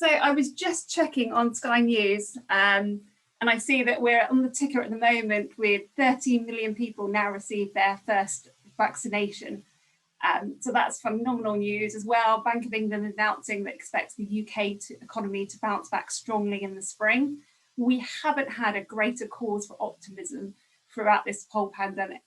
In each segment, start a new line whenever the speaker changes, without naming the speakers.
So I was just checking on Sky News, and I see that we're on the ticker at the moment with 13 million people now received their first vaccination. So that's phenomenal news as well. Bank of England announcing that expects the UK economy to bounce back strongly in the spring. We haven't had a greater cause for optimism throughout this whole pandemic.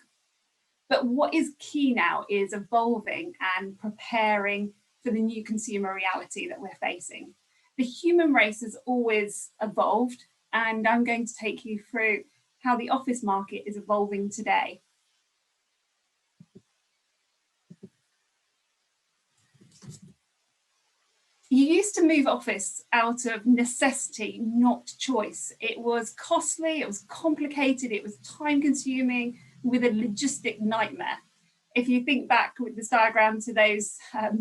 But what is key now is evolving and preparing for the new consumer reality that we're facing. The human race has always evolved, and I'm going to take you through how the office market is evolving today. You used to move office out of necessity, not choice. It was costly, it was complicated, it was time consuming, with a logistic nightmare. If you think back with this diagram to those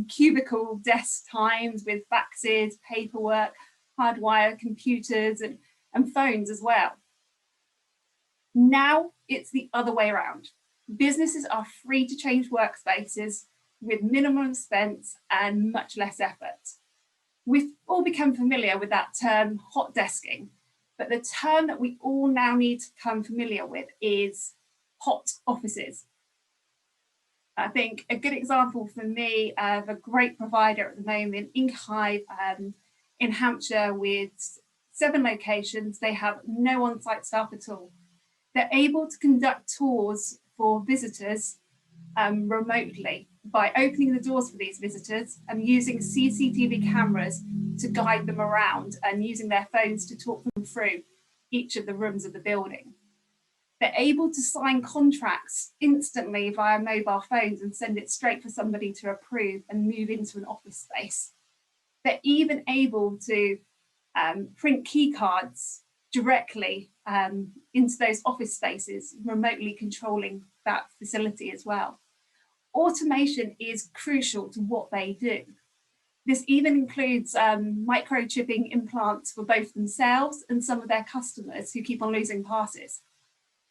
cubicle desk times with faxes, paperwork, hardwire computers and phones as well. Now it's the other way around. Businesses are free to change workspaces with minimum expense and much less effort. We've all become familiar with that term hot desking, but the term that we all now need to become familiar with is hot offices. I think a good example for me of a great provider at the moment, Hive in Hampshire with 7 locations, they have no on-site staff at all. They're able to conduct tours for visitors remotely by opening the doors for these visitors and using CCTV cameras to guide them around and using their phones to talk them through each of the rooms of the building. They're able to sign contracts instantly via mobile phones and send it straight for somebody to approve and move into an office space. They're even able to print key cards directly into those office spaces, remotely controlling that facility as well. Automation is crucial to what they do. This even includes microchipping implants for both themselves and some of their customers who keep on losing passes.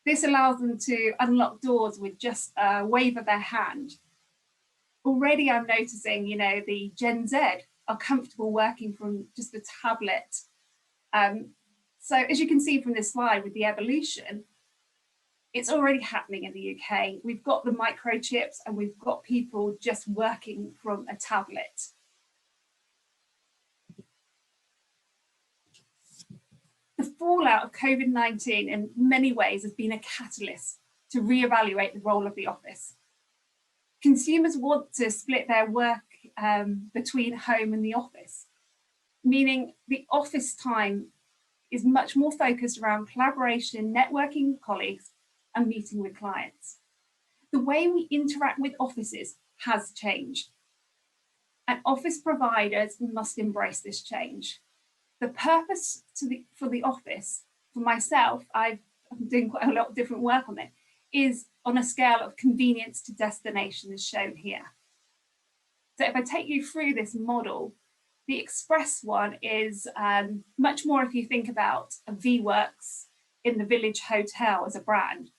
This allows them to unlock doors with just a wave of their hand. Already I'm noticing, the Gen Z are comfortable working from just a tablet. So as you can see from this slide with the evolution, it's already happening in the UK. We've got the microchips and we've got people just working from a tablet. The fallout of COVID-19 in many ways has been a catalyst to reevaluate the role of the office. Consumers want to split their work between home and the office, meaning the office time is much more focused around collaboration, networking with colleagues, and meeting with clients. The way we interact with offices has changed, and office providers must embrace this change. The purpose for the office, for myself, I'm doing quite a lot of different work on it, is on a scale of convenience to destination as shown here. So if I take you through this model, the express one is much more if you think about a V-Works in the Village Hotel as a brand.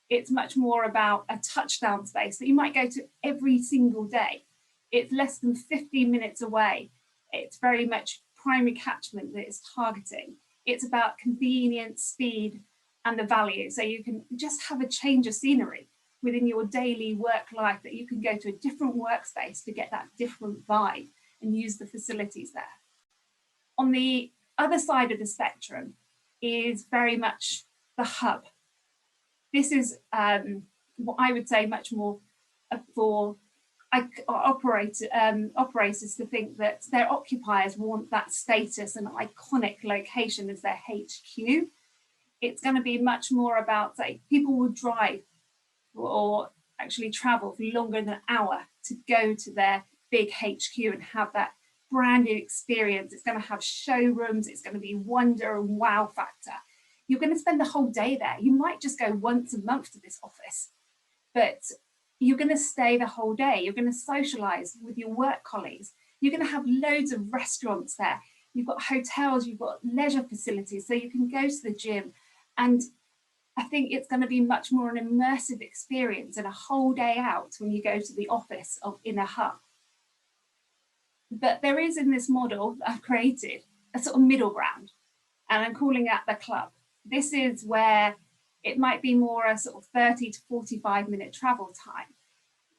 It's much more about a touchdown space that you might go to every single day. It's less than 15 minutes away. It's very much primary catchment that it's targeting. It's about convenience, speed, and the value. So you can just have a change of scenery within your daily work life, that you can go to a different workspace to get that different vibe and use the facilities there. On the other side of the spectrum is very much the hub. This is what I would say much more for operators to think that their occupiers want that status and iconic location as their HQ. It's going to be much more about, say, people will drive or actually travel for longer than an hour to go to their big HQ and have that brand new experience. It's going to have showrooms, it's going to be wonder and wow factor. You're going to spend the whole day there. You might just go once a month to this office, but you're going to stay the whole day. You're going to socialize with your work colleagues. You're going to have loads of restaurants there. You've got hotels, you've got leisure facilities, so you can go to the gym. And I think it's going to be much more an immersive experience and a whole day out when you go to the office in a hub. But there is, in this model that I've created, a sort of middle ground, and I'm calling that the club. This is where it might be more a sort of 30 to 45-minute travel time,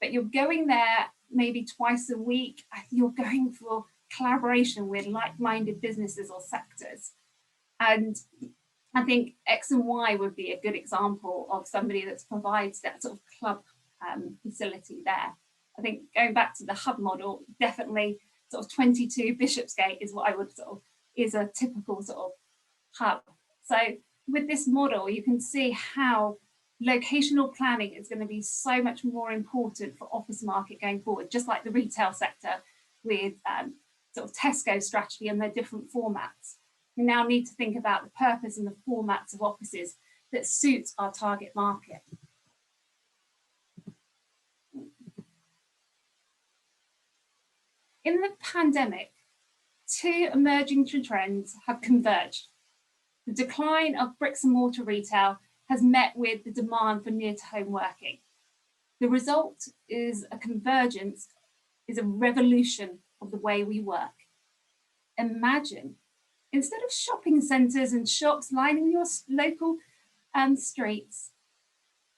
but you're going there maybe twice a week. You're going for collaboration with like-minded businesses or sectors. And I think X and Y would be a good example of somebody that provides that sort of club facility there. I think going back to the hub model, definitely sort of 22 Bishopsgate is what I would sort of, is a typical sort of hub. So with this model, you can see how locational planning is going to be so much more important for office market going forward, just like the retail sector with sort of Tesco strategy and their different formats. We now need to think about the purpose and the formats of offices that suit our target market. In the pandemic, two emerging trends have converged. The decline of bricks and mortar retail has met with the demand for near-to-home working. The result is a convergence, is a revolution of the way we work. Imagine, instead of shopping centres and shops lining your local streets,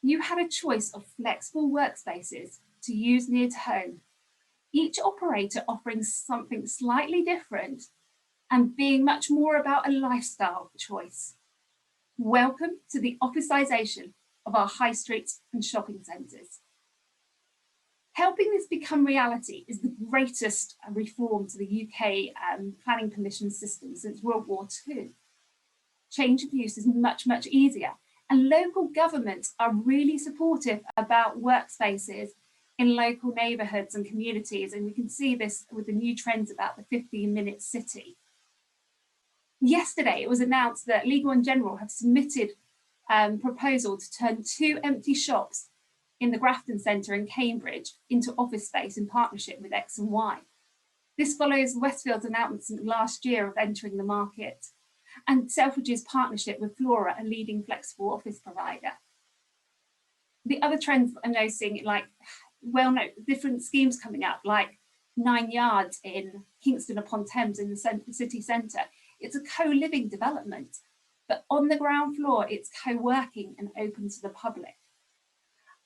you had a choice of flexible workspaces to use near to home, each operator offering something slightly different and being much more about a lifestyle choice. Welcome to the officisation of our high streets and shopping centres. Helping this become reality is the greatest reform to the UK planning permission system since World War II. Change of use is much, much easier, and local governments are really supportive about workspaces in local neighbourhoods and communities, and we can see this with the new trends about the 15-minute city. Yesterday, it was announced that Legal & General have submitted a proposal to turn 2 empty shops in the Grafton Centre in Cambridge into office space in partnership with X and Y. This follows Westfield's announcement last year of entering the market and Selfridge's partnership with Flora, a leading flexible office provider. The other trends I'm noticing, like different schemes coming up, like 9 Yards in Kingston upon Thames in the city centre. It's a co-living development, but on the ground floor, it's co-working and open to the public.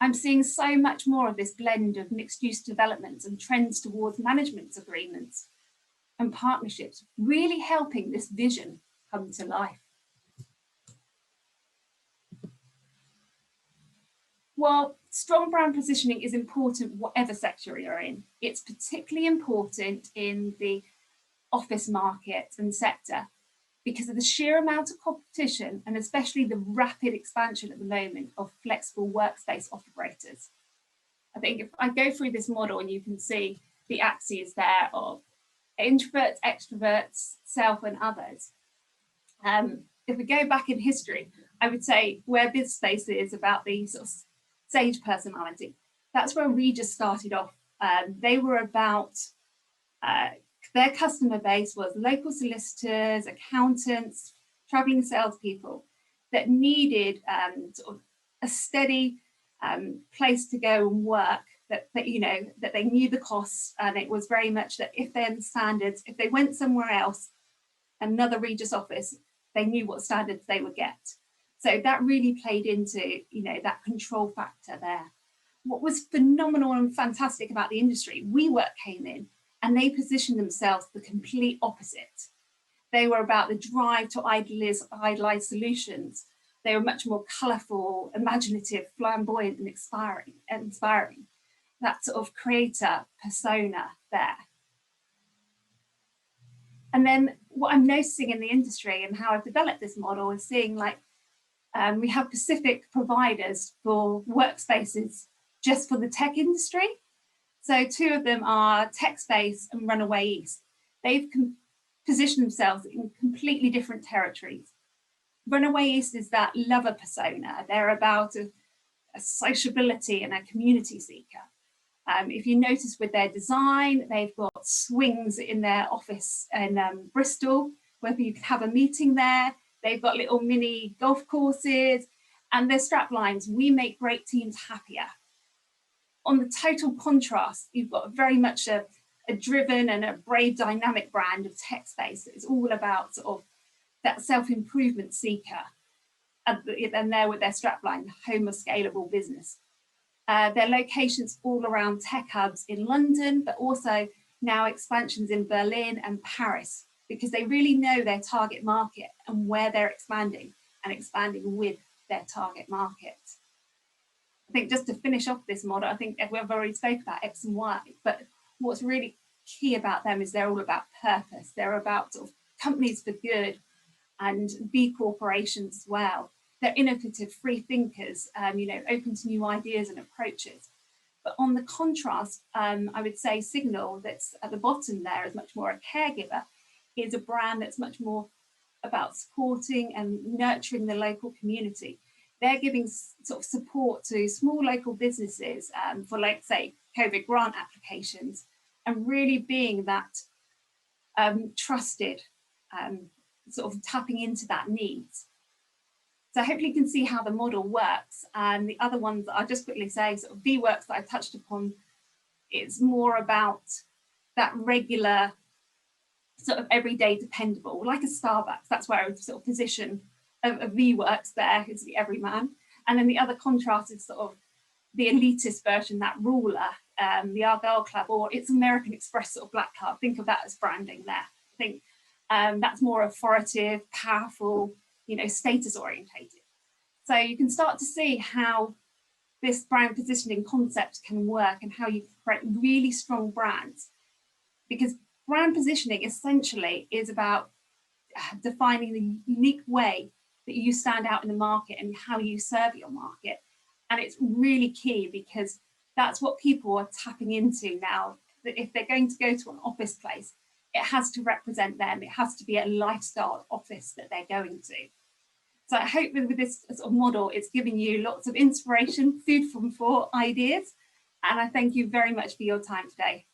I'm seeing so much more of this blend of mixed-use developments and trends towards management agreements and partnerships, really helping this vision come to life. While strong brand positioning is important whatever sector you're in, it's particularly important in the office market and sector because of the sheer amount of competition and especially the rapid expansion at the moment of flexible workspace operators. I think if I go through this model and you can see the axes there of introverts, extroverts, self and others. If we go back in history, I would say where BizSpace is about the sort of sage personality, that's where Regis started off. They were about their customer base was local solicitors, accountants, travelling salespeople that needed sort of a steady place to go and work, that they knew the costs, and it was very much that if they had the standards, if they went somewhere else, another Regis office, they knew what standards they would get. So that really played into that control factor there. What was phenomenal and fantastic about the industry, WeWork came in and they positioned themselves the complete opposite. They were about the drive to idealize solutions. They were much more colourful, imaginative, flamboyant, and inspiring. That sort of creator persona there. And then what I'm noticing in the industry and how I've developed this model is seeing we have specific providers for workspaces just for the tech industry. So 2 of them are TechSpace and Runaway East. They've positioned themselves in completely different territories. Runaway East is that lover persona. They're about a sociability and a community seeker. If you notice with their design, they've got swings in their office in Bristol, whether you can have a meeting there. They've got little mini golf courses and their strap lines, we make great teams happier. On the total contrast, you've got very much a a driven and a brave, dynamic brand of tech space. It's all about sort of that self-improvement seeker. And there with their strapline, the home of scalable business. Their locations all around tech hubs in London, but also now expansions in Berlin and Paris, because they really know their target market and where they're expanding, and expanding with their target market. I think just to finish off this model, I think we've already spoke about X and Y, but what's really key about them is they're all about purpose. They're about sort of companies for good and B corporations as well. They're innovative, free thinkers, you know, open to new ideas and approaches. But on the contrast, I would say Signal, that's at the bottom there, is much more a caregiver, is a brand that's much more about supporting and nurturing the local community. They're giving sort of support to small local businesses for, like, say, COVID grant applications, and really being that trusted, sort of tapping into that needs. So hopefully you can see how the model works. And the other ones that I'll just quickly say, sort of VWorks that I touched upon, it's more about that regular, sort of everyday dependable, like a Starbucks. That's where I would sort of position a VWorks there, is the everyman. And then the other contrast is sort of the elitist version, that ruler, the Argyle Club, or it's American Express sort of black card. Think of that as branding there. I think that's more authoritative, powerful, you know, status orientated. So you can start to see how this brand positioning concept can work and how you create really strong brands, because brand positioning essentially is about defining the unique way that you stand out in the market and how you serve your market. And it's really key, because that's what people are tapping into now. That if they're going to go to an office place, it has to represent them. It has to be a lifestyle office that they're going to. So I hope with this sort of model, it's giving you lots of inspiration, food for ideas. And I thank you very much for your time today.